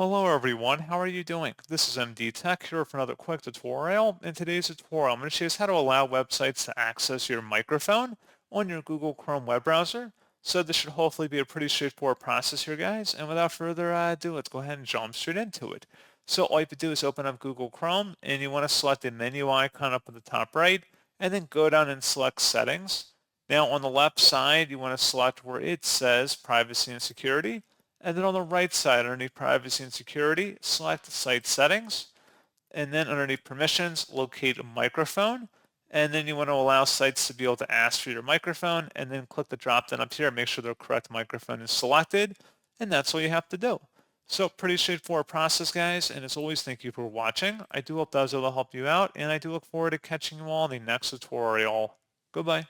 Hello everyone, how are you doing? This is MD Tech here for another quick tutorial. In today's tutorial, I'm going to show you how to allow websites to access your microphone on your Google Chrome web browser. So this should hopefully be a pretty straightforward process here, guys. And without further ado, let's go ahead and jump straight into it. So all you have to do is open up Google Chrome and you want to select the menu icon up at the top right and then go down and select Settings. Now on the left side, you want to select where it says Privacy and Security. And then on the right side, underneath Privacy and Security, select Site Settings. And then underneath Permissions, locate a microphone. And then you want to allow sites to be able to ask for your microphone. And then click the drop down up here and make sure the correct microphone is selected. And that's all you have to do. So pretty straightforward process, guys. And as always, thank you for watching. I do hope that was able to help you out. And I do look forward to catching you all in the next tutorial. Goodbye.